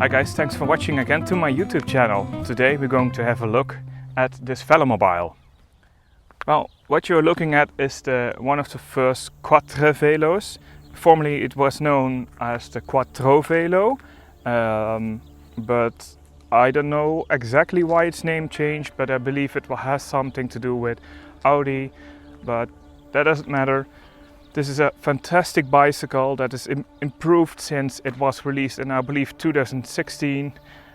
Hi guys, thanks for watching again to my YouTube channel. Today we're going to have a look at this Velomobile. Well, what you're looking at is one of the first Quatrevelos. Formerly it was known as the Quatrevelo, but I don't know exactly why its name changed, but I believe it has something to do with Audi, but that doesn't matter. This is a fantastic bicycle that is improved since it was released in, I believe, 2016.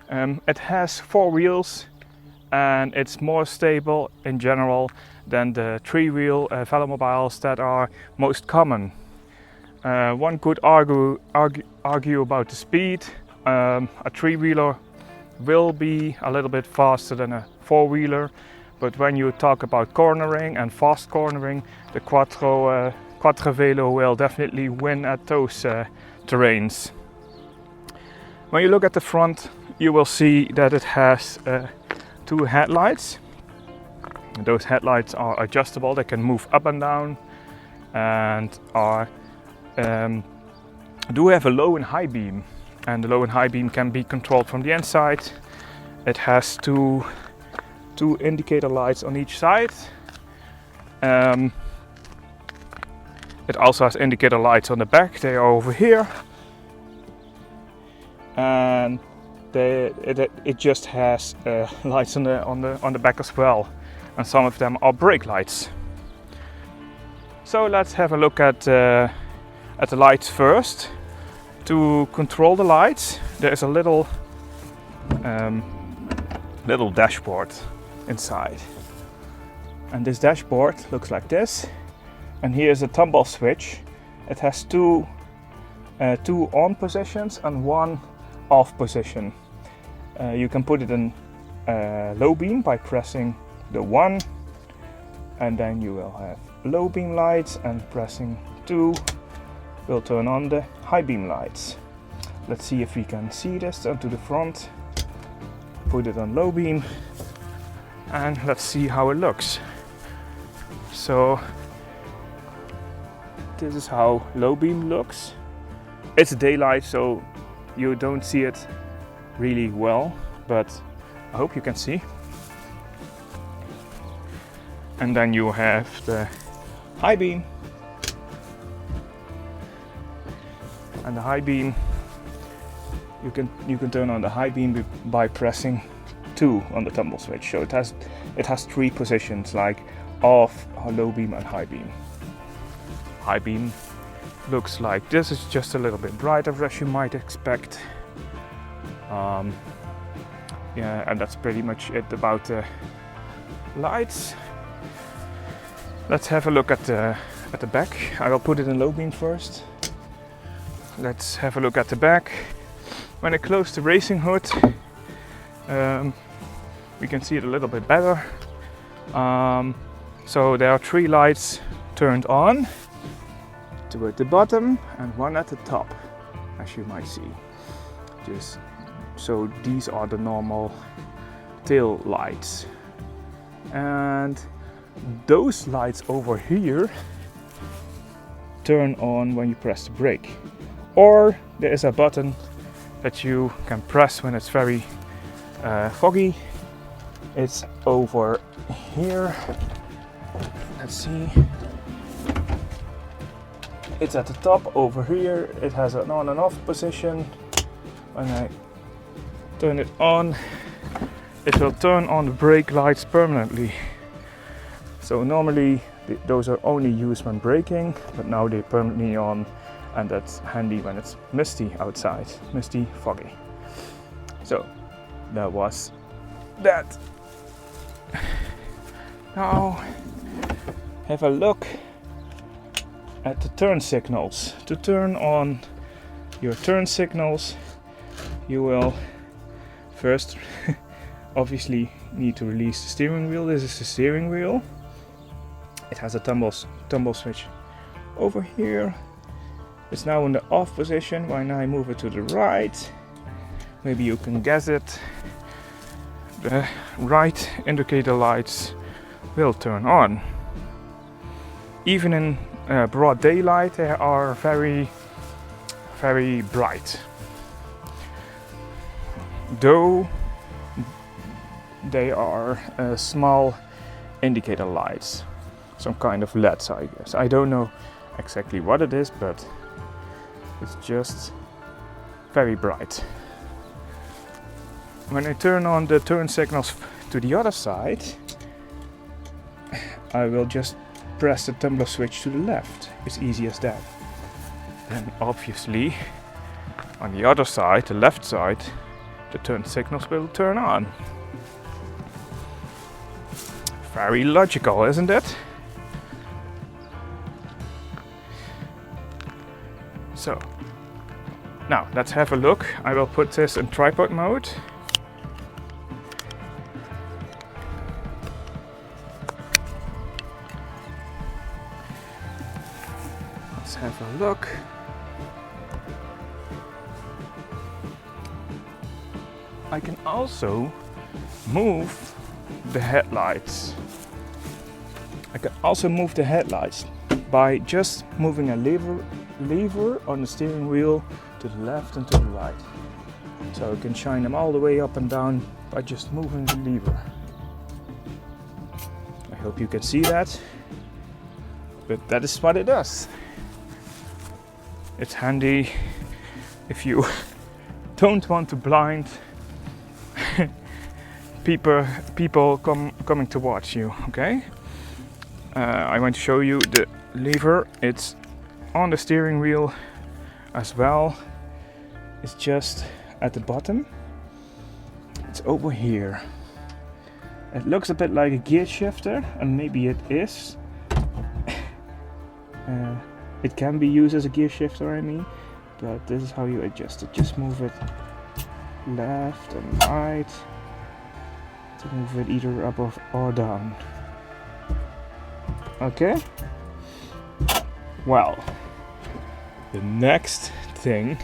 It has 4 wheels and it's more stable in general than the 3-wheel Velomobiles that are most common. One could argue about the speed. A 3-wheeler will be a little bit faster than a 4-wheeler, but when you talk about cornering and fast cornering, the Quatrevelo will definitely win at those terrains. When you look at the front, you will see that it has 2 headlights. Those headlights are adjustable, they can move up and down, and do have a low and high beam, and the low and high beam can be controlled from the inside. It has two indicator lights on each side. It also has indicator lights on the back. They are over here, and it just has lights on the back as well, and some of them are brake lights. So let's have a look at the lights first. To control the lights, there is a little dashboard inside, and this dashboard looks like this. And here's a tumble switch. It has two on positions and 1 off position. You can put it in low beam by pressing the 1, and then you will have low beam lights, and pressing 2 will turn on the high beam lights. Let's see if we can see this. Turn to the front, put it on low beam, and let's see how it looks. So this is how low beam looks. It's daylight, so you don't see it really well, but I hope you can see. And then you have the high beam. And the high beam, you can turn on the high beam by pressing 2 on the tumble switch. So it has 3 positions, like off, low beam and high beam. High beam looks like this. It's just a little bit brighter, as you might expect. Yeah, and that's pretty much it about the lights. Let's have a look at the back. I will put it in low beam first. Let's have a look at the back. When I close the racing hood, we can see it a little bit better. So there are 3 lights turned on. 2 at the bottom and 1 at the top, as you might see. So these are the normal tail lights, and those lights over here turn on when you press the brake, or there is a button that you can press when it's very foggy. It's over here. Let's see. It's at the top over here. It has an on and off position. When I turn it on, it will turn on the brake lights permanently. So normally those are only used when braking, but now they're permanently on, and that's handy when it's misty outside, misty, foggy. So that was that. Now have a look at the turn signals. To turn on your turn signals, you will first obviously need to release the steering wheel. This is the steering wheel. It has a tumble switch over here. It's now in the off position. When I move it to the right, maybe you can guess it, the right indicator lights will turn on. Even in broad daylight, they are very, very bright. though they are small indicator lights, some kind of LEDs, I guess. I don't know exactly what it is, but it's just very bright. When I turn on the turn signals to the other side, I will just press the tumbler switch to the left. It's easy as that. And obviously on the other side, the left side, the turn signals will turn on. Very logical, isn't it? So, now let's have a look. I will put this in tripod mode. Let's have a look. I can also move the headlights. I can also move the headlights by just moving a lever on the steering wheel to the left and to the right. So I can shine them all the way up and down by just moving the lever. I hope you can see that, but that is what it does. It's handy if you don't want to blind people coming to watch you, okay? I want to show you the lever. It's on the steering wheel as well. It's just at the bottom. It's over here. It looks a bit like a gear shifter, and maybe it is. It can be used as a gear shifter, I mean, but this is how you adjust it. Just move it left and right to move it either up or down. Okay? Well, the next thing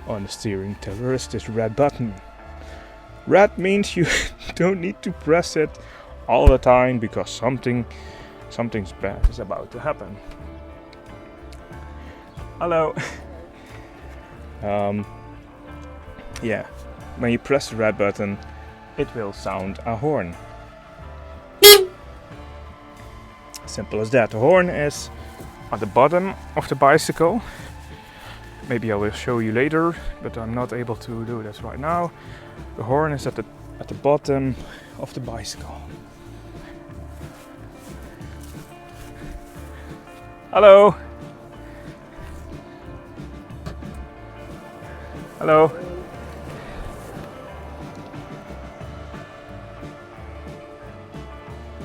on the steering tiller is this red button. Red means you don't need to press it all the time because something's bad is about to happen. Hello. Yeah, when you press the red button, it will sound a horn. Simple as that. The horn is at the bottom of the bicycle. Maybe I will show you later, but I'm not able to do this right now. The horn is at the bottom of the bicycle. Hello. Hello.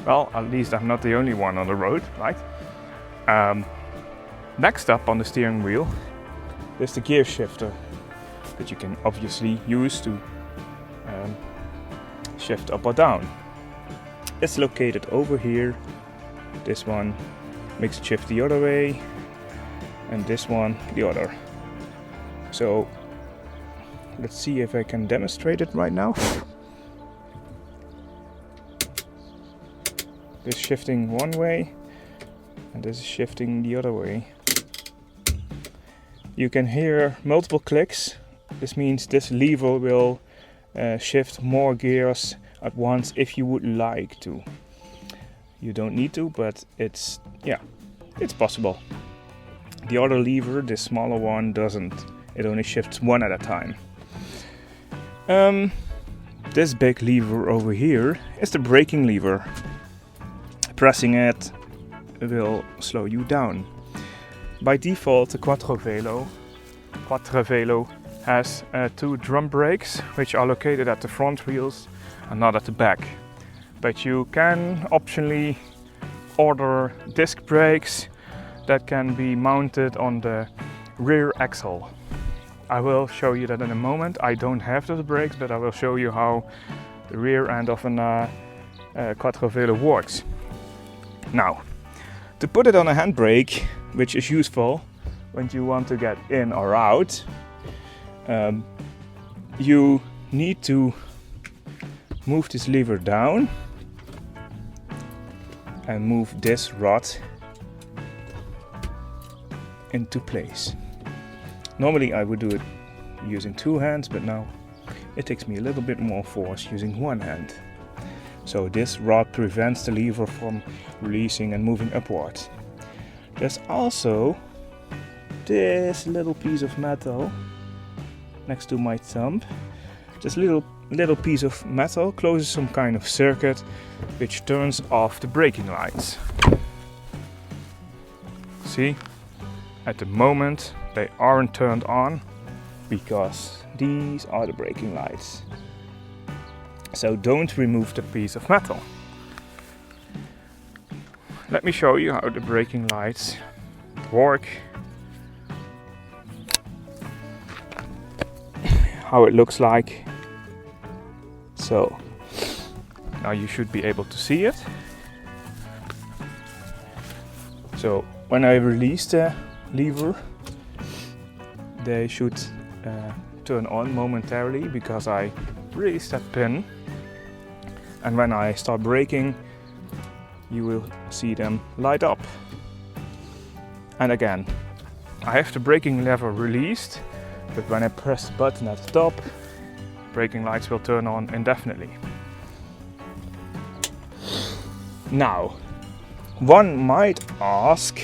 Well, at least I'm not the only one on the road, right? Next up on the steering wheel is the gear shifter that you can obviously use to shift up or down. It's located over here. This one makes it shift the other way, and this one the other. So let's see if I can demonstrate it right now. This is shifting one way and this is shifting the other way. You can hear multiple clicks. This means this lever will shift more gears at once if you would like to. You don't need to, but it's possible. The other lever, the smaller one, doesn't. It only shifts one at a time. This big lever over here is the braking lever. Pressing it will slow you down. By default, the Quatrevelo has two drum brakes, which are located at the front wheels and not at the back. But you can optionally order disc brakes that can be mounted on the rear axle. I will show you that in a moment. I don't have those brakes, but I will show you how the rear end of a Quatrevelo works. Now, to put it on a handbrake, which is useful when you want to get in or out, you need to move this lever down and move this rod into place. Normally I would do it using two hands, but now it takes me a little bit more force using one hand. So this rod prevents the lever from releasing and moving upwards. There's also this little piece of metal next to my thumb. This little piece of metal closes some kind of circuit which turns off the braking lights. See, at the moment they aren't turned on because these are the braking lights. So don't remove the piece of metal. Let me show you how the braking lights work. How it looks like. So now you should be able to see it. So when I release the lever, they should turn on momentarily because I release that pin. And when I start braking, you will see them light up. And again, I have the braking lever released, but when I press the button at the top, braking lights will turn on indefinitely. Now, one might ask,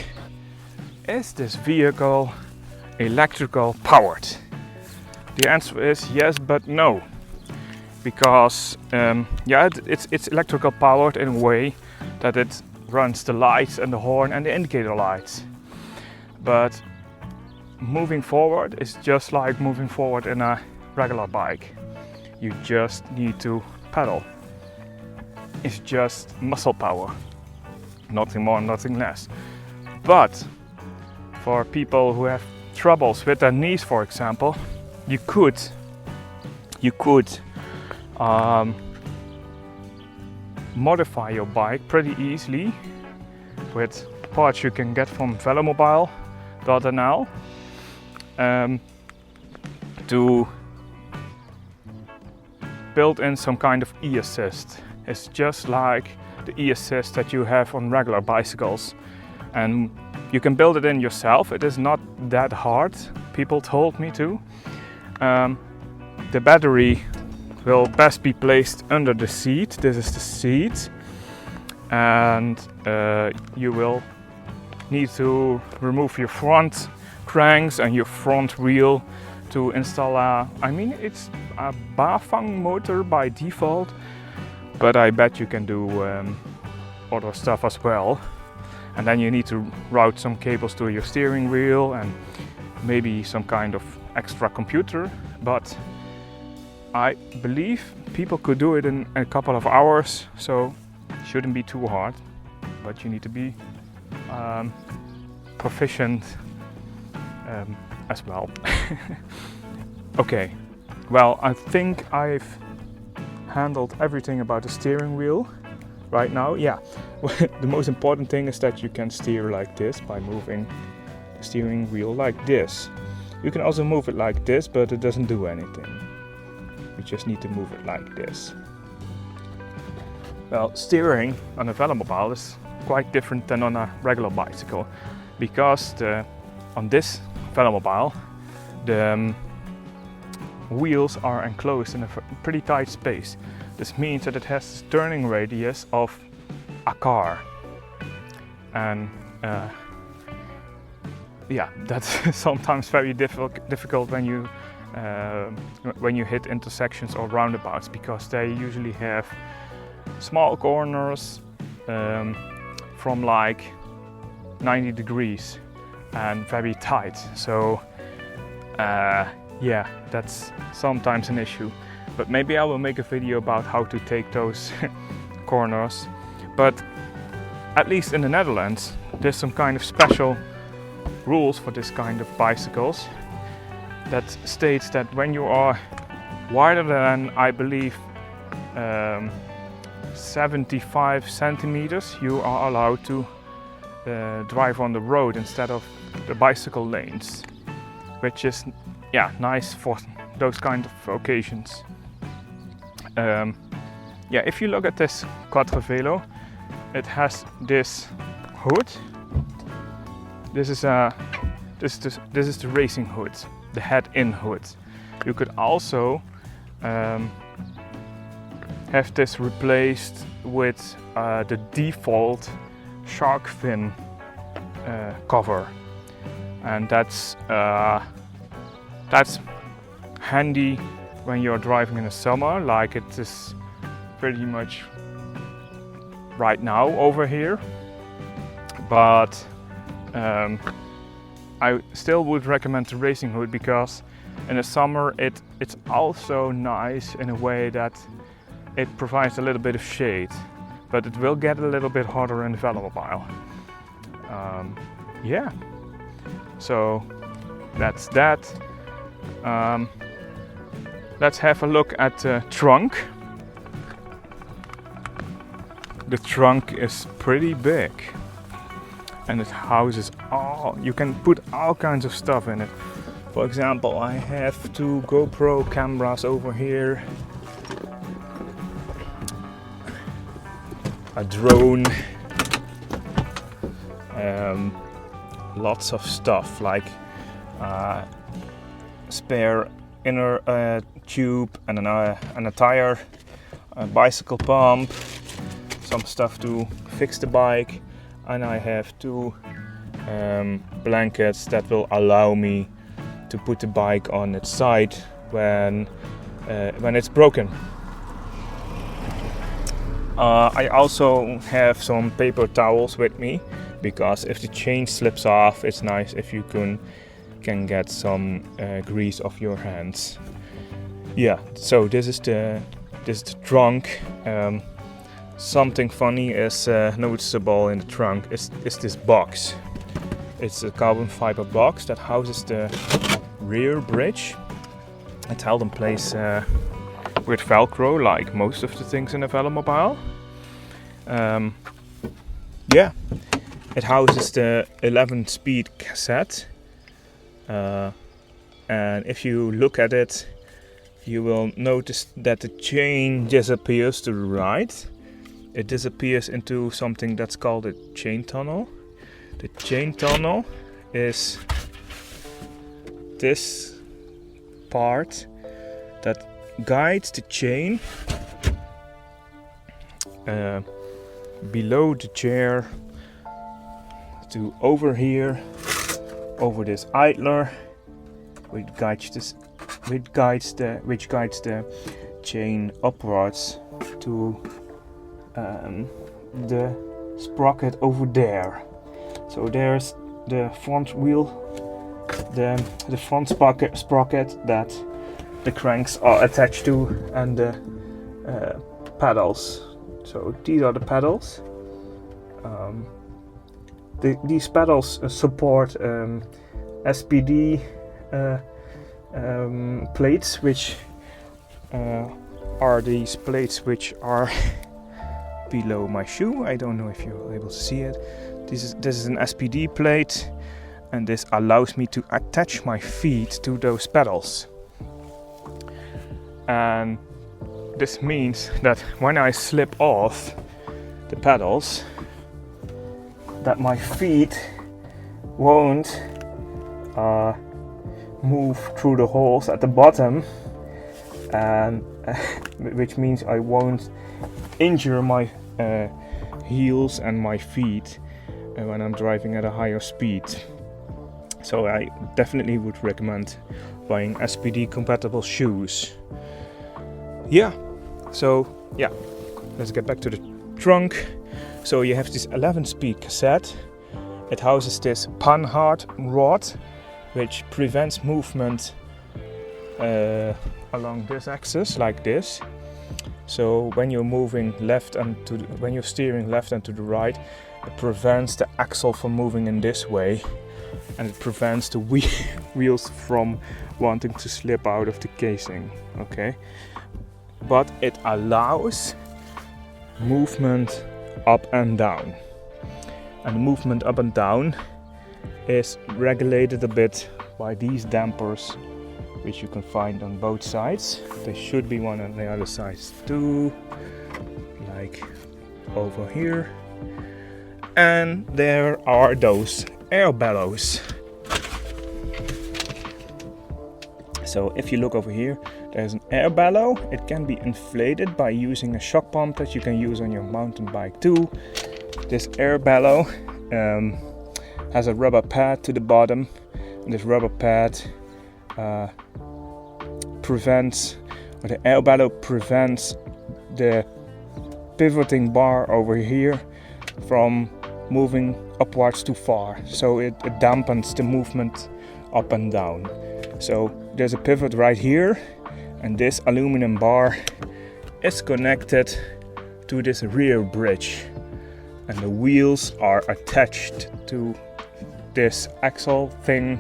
is this vehicle electrical powered? The answer is yes, but no. Because it's electrical powered in a way that it runs the lights and the horn and the indicator lights. But moving forward is just like moving forward in a regular bike. You just need to pedal. It's just muscle power. Nothing more, nothing less. But for people who have troubles with their knees, for example, you could modify your bike pretty easily with parts you can get from velomobiel.nl to build in some kind of e-assist. It's just like the e-assist that you have on regular bicycles, and you can build it in yourself. It is not that hard, people told me to. The battery will best be placed under the seat. This is the seat, and you will need to remove your front cranks and your front wheel to install it's a Bafang motor by default, but I bet you can do other stuff as well. And then you need to route some cables to your steering wheel and maybe some kind of extra computer, but I believe people could do it in a couple of hours, so it shouldn't be too hard, but you need to be proficient as well. Okay, well, I think I've handled everything about the steering wheel right now. Yeah, the most important thing is that you can steer like this by moving the steering wheel like this. You can also move it like this, but it doesn't do anything. You just need to move it like this. Well, steering on a velomobile is quite different than on a regular bicycle, because on this velomobile the wheels are enclosed in a pretty tight space. This means that it has a turning radius of a car, and yeah, that's sometimes very difficult when you hit intersections or roundabouts, because they usually have small corners from like 90 degrees and very tight. So yeah, that's sometimes an issue. But maybe I will make a video about how to take those corners. But at least in the Netherlands, there's some kind of special rules for this kind of bicycles that states that when you are wider than, I believe, 75 centimeters, you are allowed to drive on the road instead of the bicycle lanes, which is, yeah, nice for those kind of occasions. Yeah, if you look at this Quatrevelo, it has this hood. This is the racing hood, the head-in hood. You could also have this replaced with the default shark fin cover, and that's handy when you're driving in the summer, like it is pretty much right now over here. But I still would recommend the racing hood, because in the summer it's also nice in a way that it provides a little bit of shade, but it will get a little bit hotter in the Velomobile. Yeah, so that's that. Let's have a look at the trunk. The trunk is pretty big, and it houses you can put all kinds of stuff in it. For example, I have 2 GoPro cameras over here, a drone, lots of stuff like spare inner tube and a tire, a bicycle pump, some stuff to fix the bike, and I have 2 blankets that will allow me to put the bike on its side when it's broken. I also have some paper towels with me, because if the chain slips off, it's nice if you can get some grease off your hands. Yeah, so this is the trunk. Something funny is noticeable in the trunk is this box. It's a carbon fiber box that houses the rear bridge. It's held in place with Velcro, like most of the things in a Velomobile. Yeah, it houses the 11-speed cassette, and if you look at it, you will notice that the chain disappears to the right. It disappears into something that's called a chain tunnel. The chain tunnel is this part that guides the chain below the chair to over here, over this idler, which guides the chain upwards to the sprocket over there. So there's the front wheel, the front sprocket that the cranks are attached to, and the pedals. So these are the pedals. These pedals support SPD plates, which are these plates which are below my shoe. I don't know if you're able to see it. This is an SPD plate, and this allows me to attach my feet to those pedals. And this means that when I slip off the pedals, that my feet won't move through the holes at the bottom, and which means I won't injure my heels and my feet when I'm driving at a higher speed. So I definitely would recommend buying SPD compatible shoes. Yeah, so yeah, let's get back to the trunk. So you have this 11-speed cassette. It houses this Panhard rod, which prevents movement along this axis, like this. So when you're moving when you're steering left and to the right, it prevents the axle from moving in this way, and it prevents the wheels from wanting to slip out of the casing. Okay, but it allows movement up and down, and the movement up and down is regulated a bit by these dampers, which you can find on both sides. There should be one on the other side too, like over here. And there are those air bellows. So if you look over here, There's an air bellow. It can be inflated by using a shock pump that you can use on your mountain bike too. This air bellow has a rubber pad to the bottom, and this rubber pad the air bellow prevents the pivoting bar over here from moving upwards too far, so it dampens the movement up and down. So there's a pivot right here, and this aluminum bar is connected to this rear bridge, and the wheels are attached to this axle thing,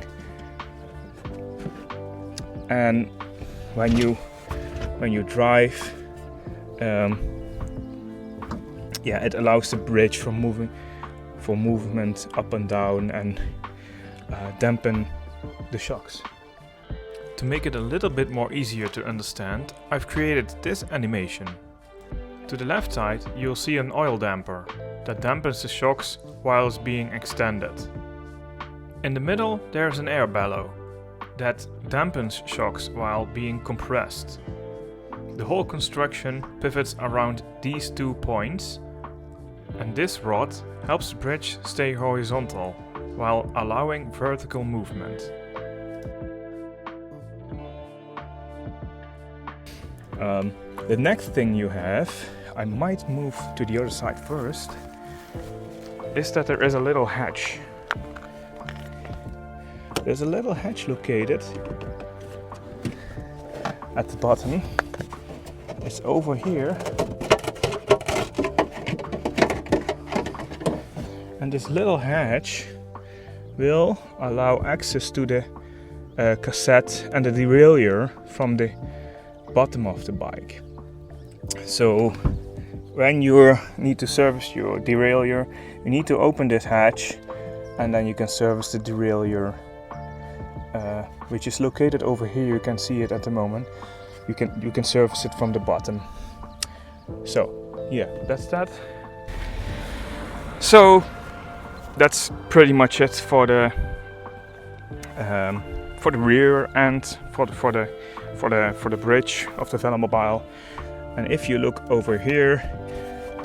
and when you drive, it allows the bridge for movement up and down and dampen the shocks. To make it a little bit more easier to understand, I've created this animation. To the left side you'll see an oil damper that dampens the shocks while it's being extended. In the middle there's an air bellow that dampens shocks while being compressed. The whole construction pivots around these 2 points, and this rod helps the bridge stay horizontal while allowing vertical movement. The next thing you have, I might move to the other side first, is that there is a little hatch. There's a little hatch located at the bottom. It's over here. And this little hatch will allow access to the cassette and the derailleur from the bottom of the bike. So when you need to service your derailleur, you need to open this hatch, and then you can service the derailleur, which is located over here. You can see it at the moment. You can service it from the bottom. So yeah, that's that. So that's pretty much it for the rear end, for the bridge of the Velomobile. And if you look over here,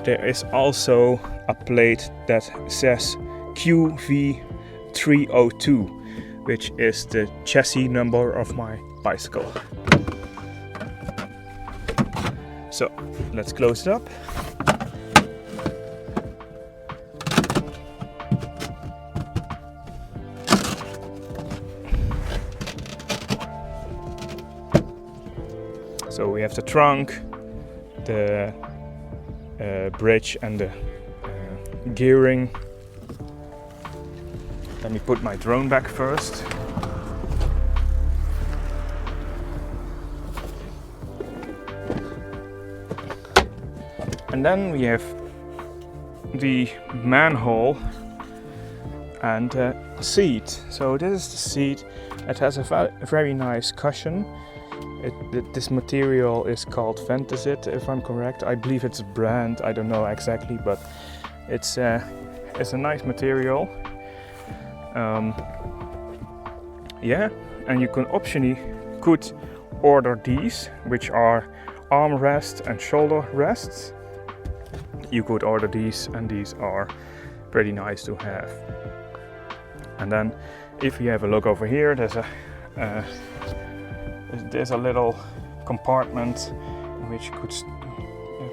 there is also a plate that says QV302, which is the chassis number of my bicycle. So let's close it up. So we have the trunk, the bridge and the gearing. Let me put my drone back first. And then we have the manhole and seat. So this is the seat. It has a very nice cushion. This material is called Fantasit, if I'm correct. I believe it's a brand, I don't know exactly, but it's a nice material. And you can optionally could order these, which are armrest and shoulder rests. You could order these, and these are pretty nice to have. And then if you have a look over here, there's a little compartment in which you could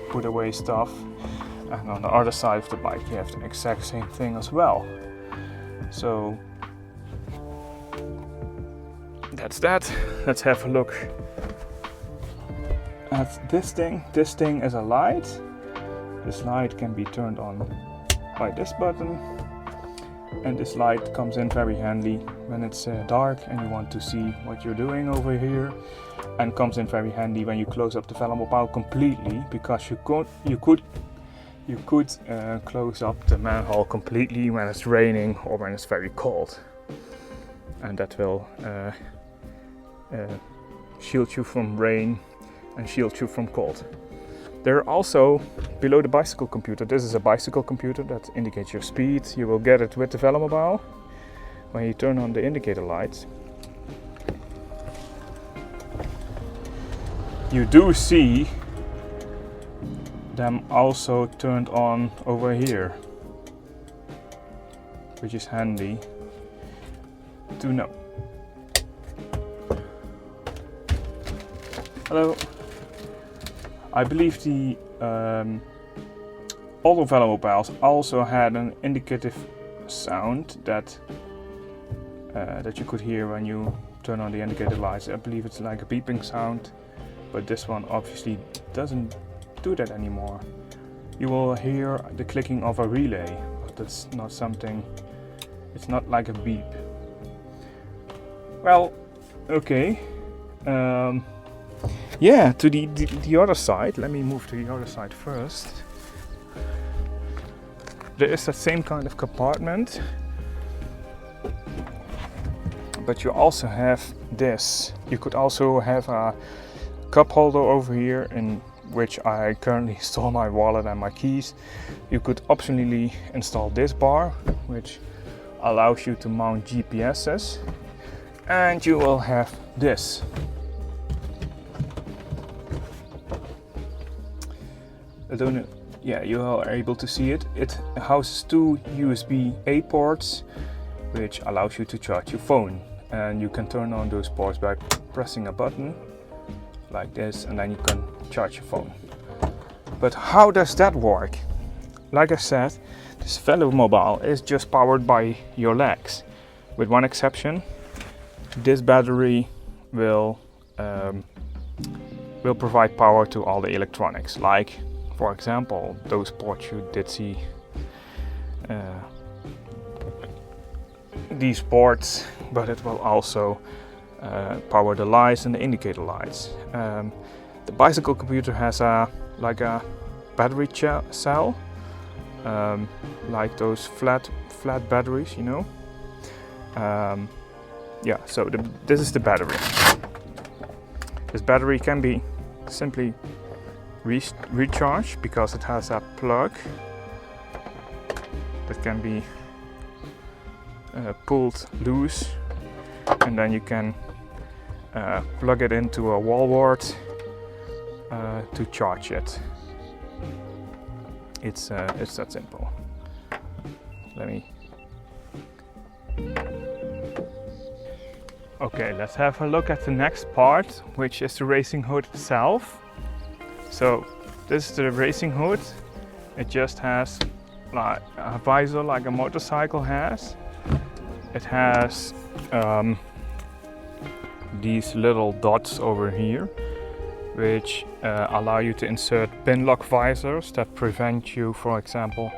put away stuff, and on the other side of the bike you have the exact same thing as well. So that's that. Let's have a look at this thing. This thing is a light. This light can be turned on by this button, and this light comes in very handy when it's dark and you want to see what you're doing over here, and comes in very handy when you close up the Velomobile completely, because you could close up the manhole completely when it's raining or when it's very cold, and that will shield you from rain and shield you from cold. There are also, below the bicycle computer, this is a bicycle computer that indicates your speed. You will get it with the Velomobile when you turn on the indicator lights. you do see them also turned on over here, which is handy to know. Hello. I believe the older Velomobiles also had an indicative sound that you could hear when you turn on the indicator lights. I believe it's like a beeping sound, but this one obviously doesn't do that anymore. You will hear the clicking of a relay, but that's not something, it's not like a beep. Well, okay. Yeah, to the other side, let me move to the other side first. There is that same kind of compartment, but you also have this. You could also have a cup holder over here in which I currently store my wallet and my keys. You could optionally install this bar, which allows you to mount GPSs, and you will have this. I don't know. Yeah, you are able to see it. It houses two USB-A ports, which allows you to charge your phone. And you can turn on those ports by pressing a button like this, and then you can charge your phone. But how does that work? Like I said, this Velomobile is just powered by your legs. With one exception, this battery will provide power to all the electronics, like, for example, those ports you did see. These ports, but it will also power the lights and the indicator lights. The bicycle computer has a battery cell, like those flat batteries, you know. Yeah, so this is the battery. This battery can be simply recharged because it has a plug that can be pulled loose, and then you can plug it into a wall wart to charge it. It's that simple. Let me. Okay, let's have a look at the next part, which is the racing hood itself. So this is the racing hood. It just has like a visor like a motorcycle has. It has these little dots over here, which allow you to insert pin lock visors that prevent you, for example,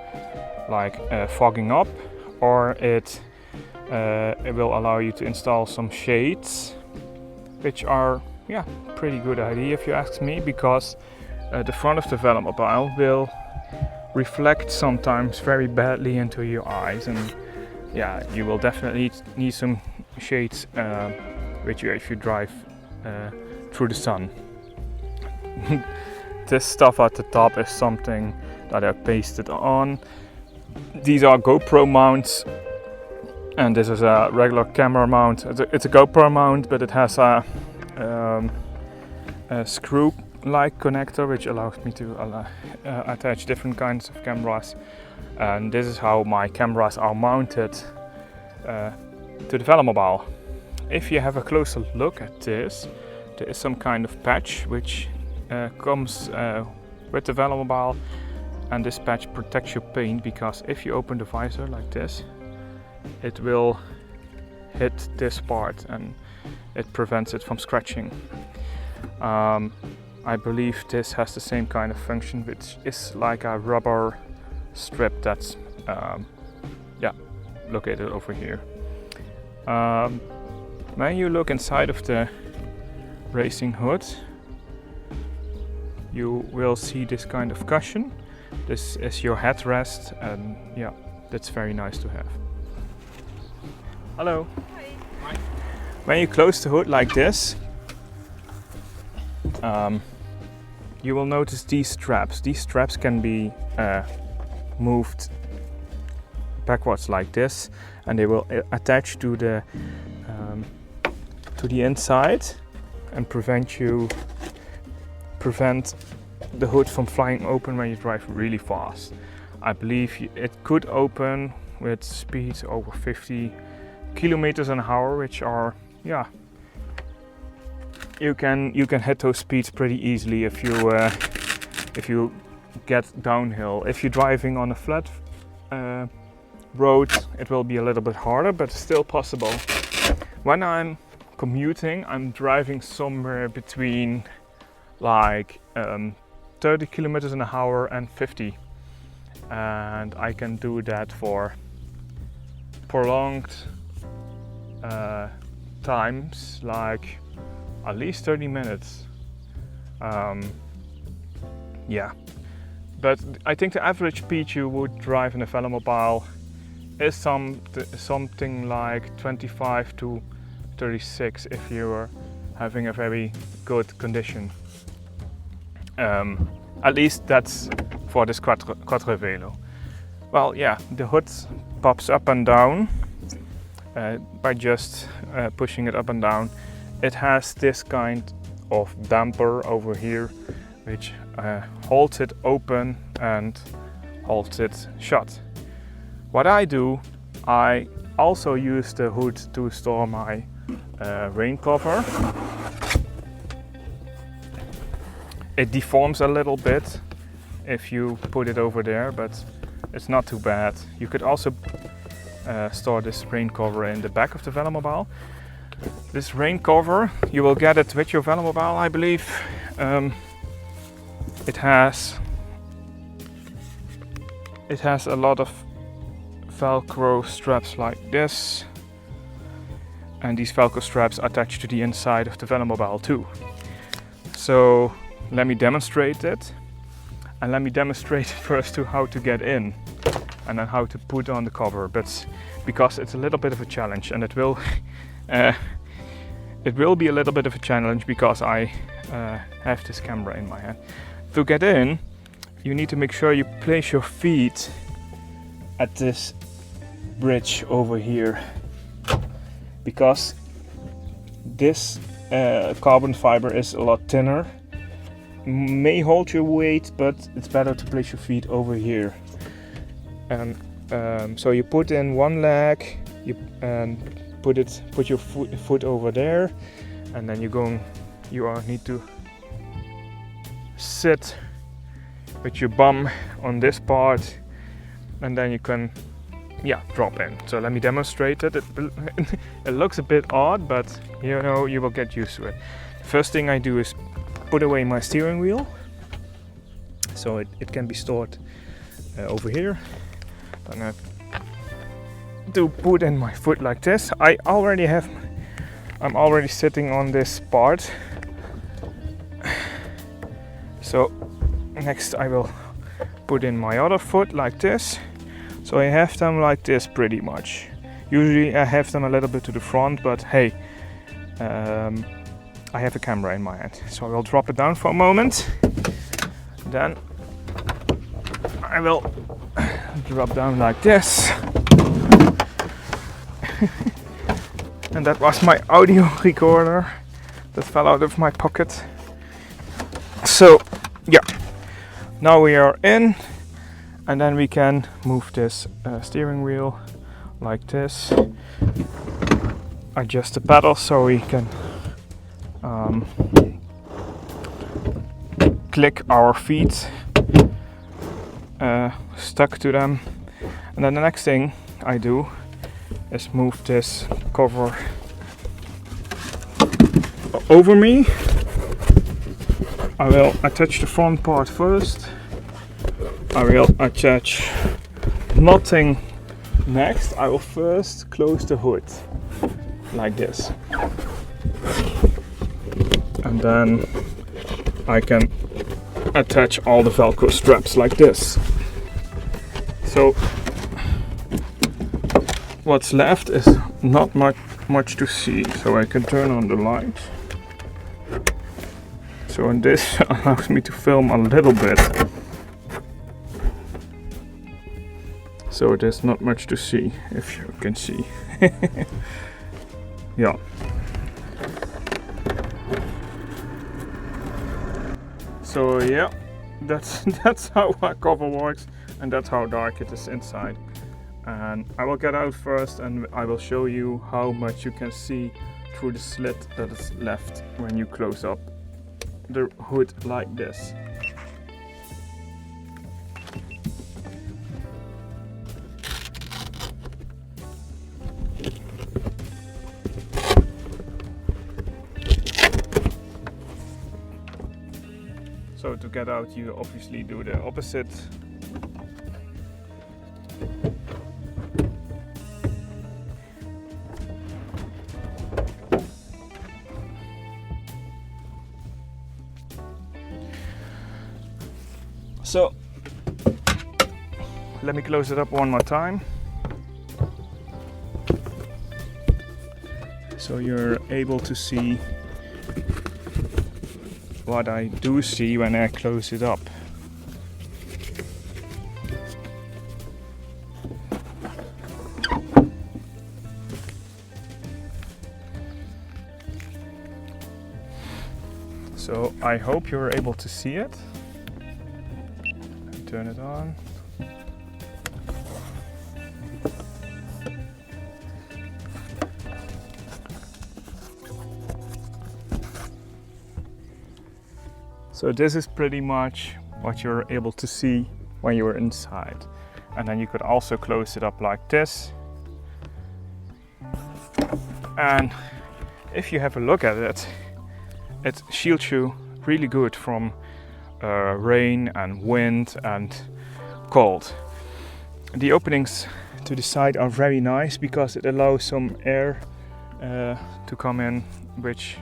like fogging up, or it will allow you to install some shades, which are, yeah, pretty good idea if you ask me, because the front of the Velomobile will reflect sometimes very badly into your eyes, and yeah, you will definitely need some shades with you if you drive through the sun. This stuff at the top is something that I pasted on. These are GoPro mounts, and this is a regular camera mount. It's a GoPro mount, but it has a screw-like connector, which allows me to attach different kinds of cameras. And this is how my cameras are mounted to the Velomobile. If you have a closer look at this, there is some kind of patch which comes with the Velomobile, and this patch protects your paint, because if you open the visor like this, it will hit this part and it prevents it from scratching. I believe this has the same kind of function, which is like a rubber strip that's located over here. When you look inside of the racing hood, you will see this kind of cushion. This is your headrest, and yeah, that's very nice to have. Hello. Hi. When you close the hood like this, you will notice these straps. These straps can be moved backwards like this, and they will attach to the inside and prevent you prevent the hood from flying open when you drive really fast. I believe it could open with speeds over 50 kilometers an hour, which are, yeah, you can hit those speeds pretty easily if you get downhill. If you're driving on a flat road, it will be a little bit harder, but still possible. When I'm commuting, I'm driving somewhere between like 30 kilometers an hour and 50, and I can do that for prolonged times, like at least 30 minutes. Yeah, but I think the average speed you would drive in a Velomobile is something like 25 to 36 if you are having a very good condition. At least that's for this Quatrevelo. Well, yeah, the hood pops up and down by just pushing it up and down. It has this kind of damper over here, which holds it open and holds it shut. What I do, I also use the hood to store my rain cover. It deforms a little bit if you put it over there, but it's not too bad. You could also store this rain cover in the back of the Velomobile. This rain cover, you will get it with your Velomobile, I believe. It has a lot of Velcro straps like this, and these Velcro straps attach to the inside of the Velomobile too. So let me demonstrate it, and let me demonstrate first to how to get in and then how to put on the cover, but because it's a little bit of a challenge, and it will be a little bit of a challenge because I have this camera in my hand. To get in, you need to make sure you place your feet at this bridge over here, because this carbon fiber is a lot thinner, may hold your weight, but it's better to place your feet over here. And so you put in one leg, you put your foot over there, and then you need to sit with your bum on this part, and then you can, yeah, drop in. So let me demonstrate it. It looks a bit odd, but you know, you will get used to it. The first thing I do is put away my steering wheel, so it can be stored over here. Then I do put in my foot like this. I'm already sitting on this part. So next I will put in my other foot like this. So I have them like this pretty much. Usually I have them a little bit to the front, but hey, I have a camera in my hand. So I will drop it down for a moment. Then I will drop down like this. And that was my audio recorder that fell out of my pocket. So yeah, now we are in, and then we can move this steering wheel like this, adjust the pedals so we can click our feet stuck to them. And then the next thing I do is move this cover over me. I will attach the front part first. I will attach nothing next. I will first close the hood like this, and then I can attach all the Velcro straps like this. So what's left is not much to see, so I can turn on the light. So and this allows me to film a little bit. So there's not much to see, if you can see. Yeah. So yeah, that's how our cover works, and that's how dark it is inside. And I will get out first and I will show you how much you can see through the slit that is left when you close up the hood like this. So to get out, you obviously do the opposite. So let me close it up one more time. So you're able to see what I do see when I close it up. So I hope you're able to see it. Turn it on. So this is pretty much what you're able to see when you're inside. And then you could also close it up like this. And if you have a look at it, it shields you really good from rain and wind and cold. The openings to the side are very nice because it allows some air to come in, which,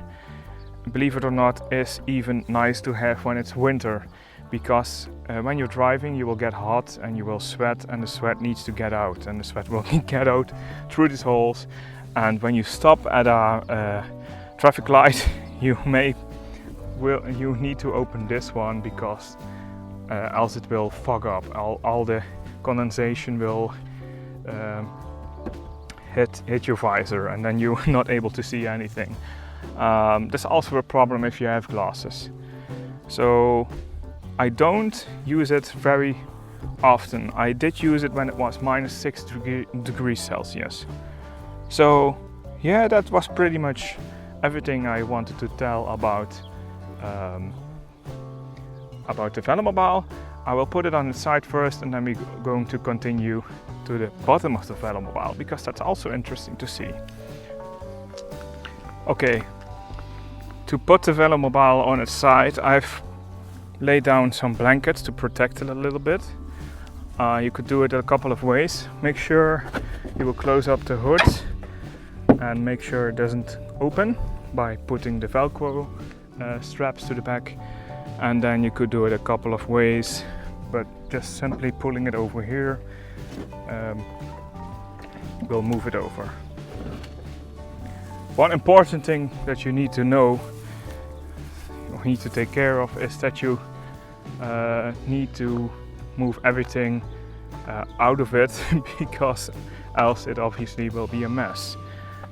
believe it or not, is even nice to have when it's winter, because when you're driving you will get hot and you will sweat, and the sweat needs to get out, and the sweat will get out through these holes. And when you stop at a traffic light, you need to open this one, because else it will fog up. All the condensation will hit your visor, and then you're not able to see anything. There's also a problem if you have glasses. So I don't use it very often. I did use it when it was -6 degrees Celsius. So yeah, that was pretty much everything I wanted to tell about the Velomobile. I will put it on the side first, and then we're going to continue to the bottom of the Velomobile, because that's also interesting to see. Okay, to put the Velomobile on its side, I've laid down some blankets to protect it a little bit. You could do it a couple of ways. Make sure you will close up the hood and make sure it doesn't open by putting the Velcro straps to the back. And then you could do it a couple of ways, but just simply pulling it over here will move it over. One important thing that you need to know, or need to take care of, is that you need to move everything out of it, because else it obviously will be a mess.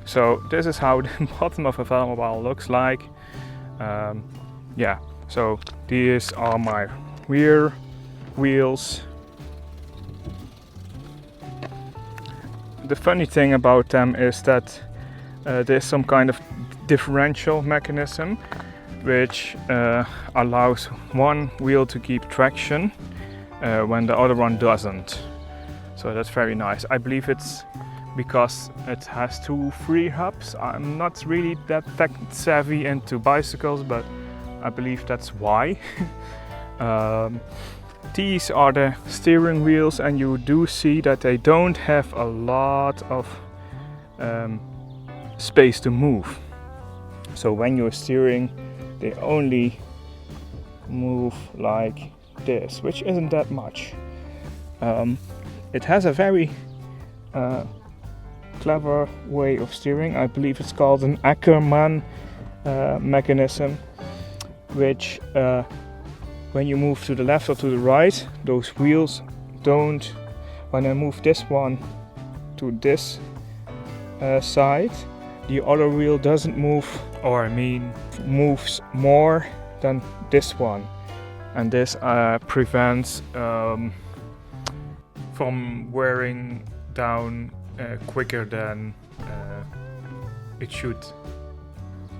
So this is how the bottom of a Velomobile looks like. Yeah, so these are my rear wheels. The funny thing about them is that there's some kind of differential mechanism which allows one wheel to keep traction when the other one doesn't. So that's very nice. I believe it's because it has 2 free hubs. I'm not really that tech savvy into bicycles, but I believe that's why. These are the steering wheels, and you do see that they don't have a lot of space to move. So when you're steering, they only move like this, which isn't that much. It has a very clever way of steering. I believe it's called an Ackermann mechanism, which when you move to the left or to the right, those wheels don't, when I move this one to this side, the other wheel doesn't move, or I mean moves more than this one. and this prevents from wearing down quicker than it should.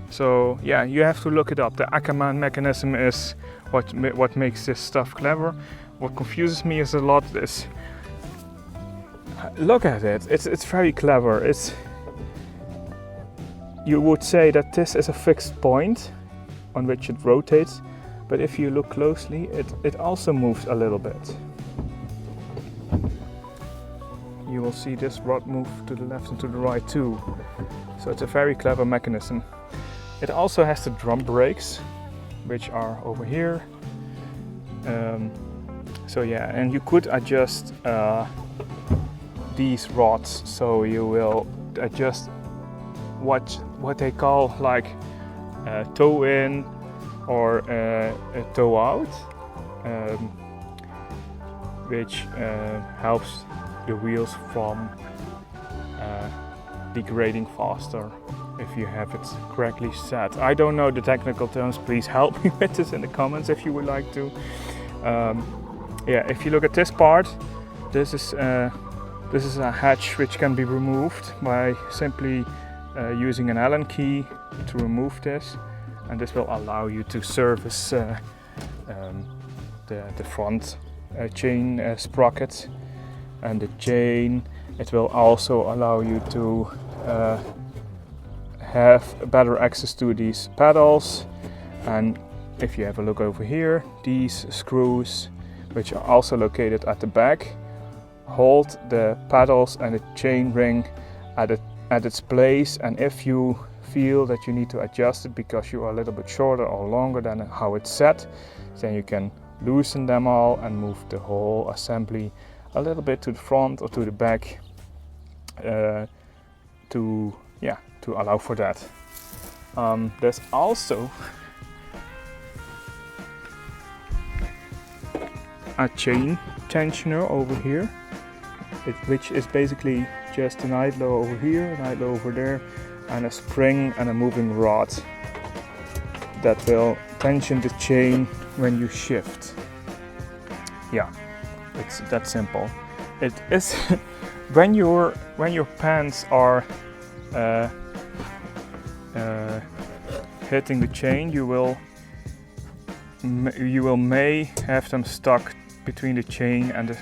So yeah, you have to look it up. The Ackermann mechanism is what makes this stuff clever. What confuses me is a lot is, look at it, it's very clever. You would say that this is a fixed point on which it rotates, but if you look closely, it also moves a little bit. You will see this rod move to the left and to the right too. So it's a very clever mechanism. It also has the drum brakes, which are over here. So yeah, and you could adjust these rods, so you will adjust what they call like toe in or a toe out, which helps the wheels from degrading faster if you have it correctly set. I don't know the technical terms, please help me with this in the comments if you would like to. Yeah, if you look at this part, this is a hatch which can be removed by simply using an Allen key to remove this, and this will allow you to service the front chain sprocket and the chain. It will also allow you to have better access to these pedals, and if you have a look over here, these screws, which are also located at the back, hold the pedals and the chain ring at its place, and if you feel that you need to adjust it because you are a little bit shorter or longer than how it's set, then you can loosen them all and move the whole assembly a little bit to the front or to the back to allow for that. There's also a chain tensioner over here, which is basically just an idler over here, an idler over there, and a spring and a moving rod that will tension the chain when you shift. Yeah, it's that simple. It is when your pants are hitting the chain, you will may have them stuck between the chain and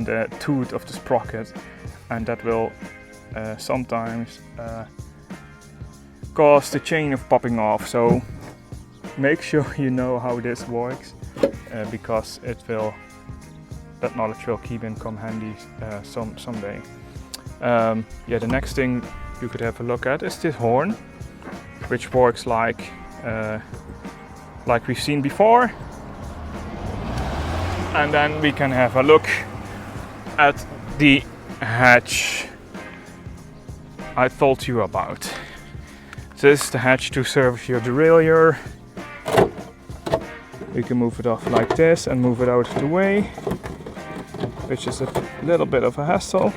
the tooth of the sprocket, and that will sometimes cause the chain of popping off. So make sure you know how this works, because that knowledge will keep in come handy someday. Yeah, the next thing you could have a look at is this horn, which works like we've seen before. And then we can have a look at the hatch I told you about. This is the hatch to service your derailleur. You can move it off like this and move it out of the way, which is a little bit of a hassle.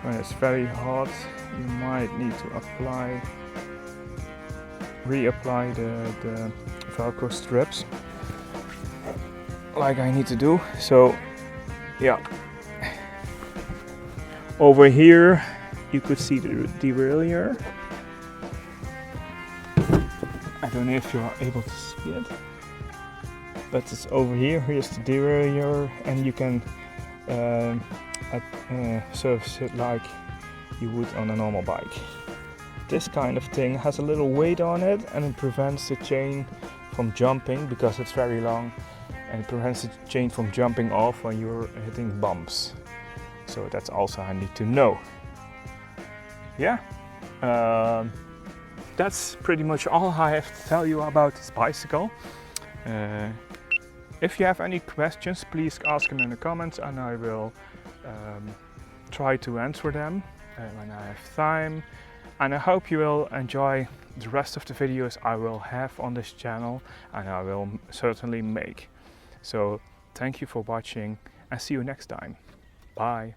When it's very hot, you might need to reapply the Velcro strips, like I need to do. So yeah, over here you could see the derailleur. I don't know if you are able to see it, but it's over here. Here's the derailleur, and you can service it like you would on a normal bike. This kind of thing has a little weight on it, and it prevents the chain from jumping because it's very long, and it prevents the chain from jumping off when you're hitting bumps. So that's also handy to know. Yeah, that's pretty much all I have to tell you about this bicycle. If you have any questions, please ask them in the comments, and I will try to answer them when I have time. And I hope you will enjoy the rest of the videos I will have on this channel, and I will certainly make. So thank you for watching, and see you next time. Bye.